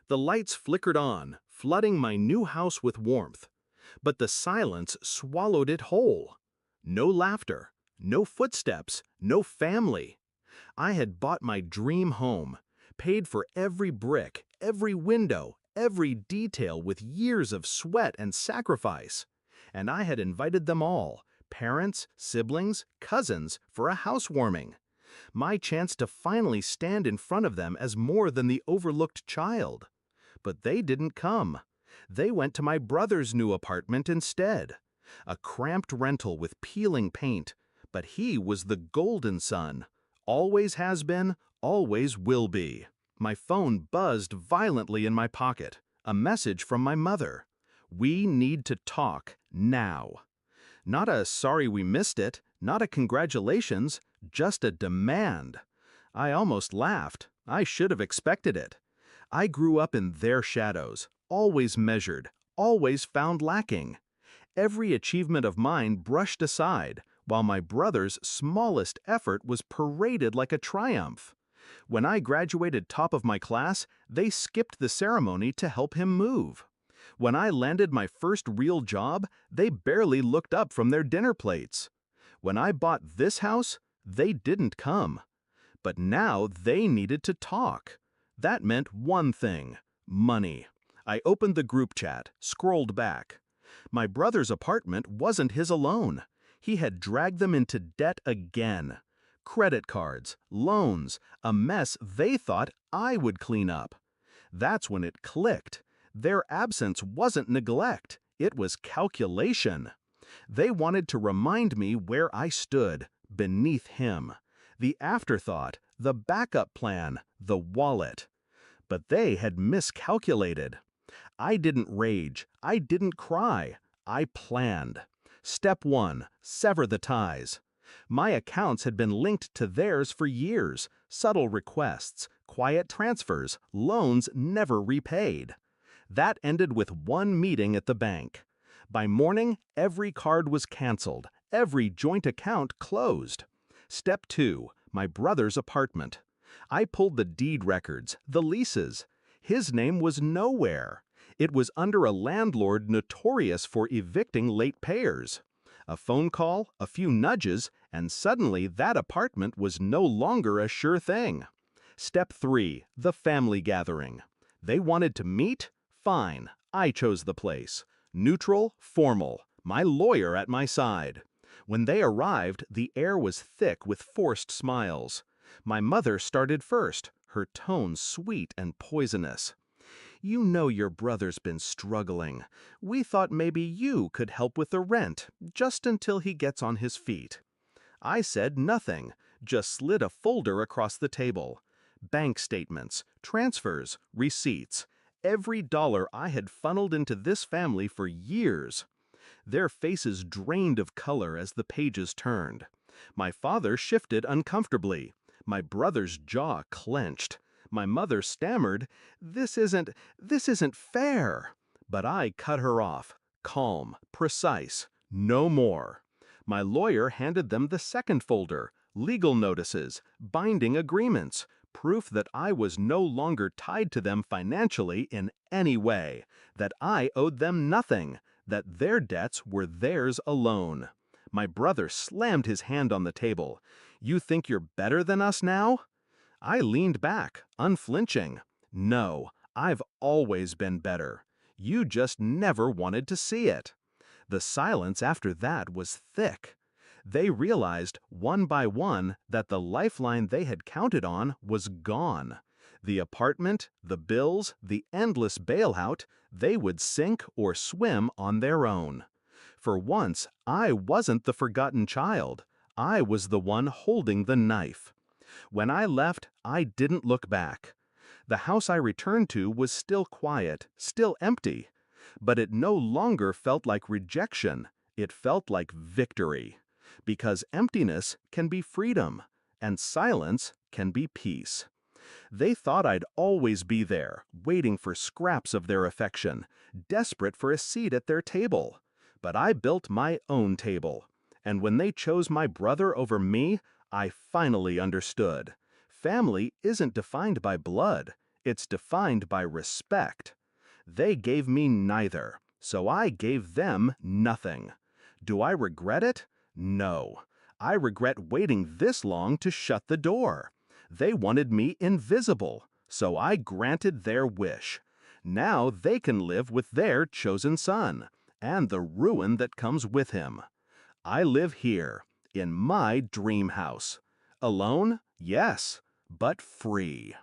The lights flickered on, flooding my new house with warmth. But the silence swallowed it whole. No laughter, no footsteps, no family. I had bought my dream home, paid for every brick, every window, every detail with years of sweat and sacrifice. And I had invited them all, parents, siblings, cousins, for a housewarming. My chance to finally stand in front of them as more than the overlooked child. But they didn't come. They went to my brother's new apartment instead. A cramped rental with peeling paint, but he was the golden son. Always has been, always will be. My phone buzzed violently in my pocket. A message from my mother. We need to talk now. Not a sorry we missed it, not a congratulations, just a demand. I almost laughed. I should have expected it. I grew up in their shadows, always measured, always found lacking. Every achievement of mine brushed aside, while my brother's smallest effort was paraded like a triumph. When I graduated top of my class, they skipped the ceremony to help him move. When I landed my first real job, they barely looked up from their dinner plates. When I bought this house, they didn't come. But now they needed to talk. That meant one thing: money. I opened the group chat, scrolled back. My brother's apartment wasn't his alone. He had dragged them into debt again. Credit cards, loans, a mess they thought I would clean up. That's when it clicked. Their absence wasn't neglect, it was calculation. They wanted to remind me where I stood, beneath him. The afterthought, the backup plan, the wallet. But they had miscalculated. I didn't rage, I didn't cry, I planned. Step 1, sever the ties. My accounts had been linked to theirs for years, subtle requests, quiet transfers, loans never repaid. That ended with one meeting at the bank. By morning, every card was canceled, every joint account closed. Step 2, my brother's apartment. I pulled the deed records, the leases. His name was nowhere. It was under a landlord notorious for evicting late payers. A phone call, a few nudges, and suddenly that apartment was no longer a sure thing. Step 3, the family gathering. They wanted to meet? Fine, I chose the place. Neutral, formal, my lawyer at my side. When they arrived, the air was thick with forced smiles. My mother started first, her tone sweet and poisonous. You know your brother's been struggling. We thought maybe you could help with the rent, just until he gets on his feet. I said nothing, just slid a folder across the table. Bank statements, transfers, receipts. Every dollar I had funneled into this family for years. Their faces drained of color as the pages turned. My father shifted uncomfortably. My brother's jaw clenched. My mother stammered, This isn't fair." But I cut her off, calm, precise, no more. My lawyer handed them the second folder, legal notices, binding agreements, proof that I was no longer tied to them financially in any way, that I owed them nothing, that their debts were theirs alone. My brother slammed his hand on the table. "You think you're better than us now?" I leaned back, unflinching. "No, I've always been better. You just never wanted to see it." The silence after that was thick. They realized, one by one, that the lifeline they had counted on was gone. The apartment, the bills, the endless bailout, they would sink or swim on their own. For once, I wasn't the forgotten child. I was the one holding the knife. When I left, I didn't look back. The house I returned to was still quiet, still empty. But it no longer felt like rejection. It felt like victory. Because emptiness can be freedom, and silence can be peace. They thought I'd always be there, waiting for scraps of their affection, desperate for a seat at their table. But I built my own table. And when they chose my brother over me, I finally understood. Family isn't defined by blood. It's defined by respect. They gave me neither, so I gave them nothing. Do I regret it? No. I regret waiting this long to shut the door. They wanted me invisible, so I granted their wish. Now they can live with their chosen son, and the ruin that comes with him. I live here, in my dream house. Alone? Yes, but free.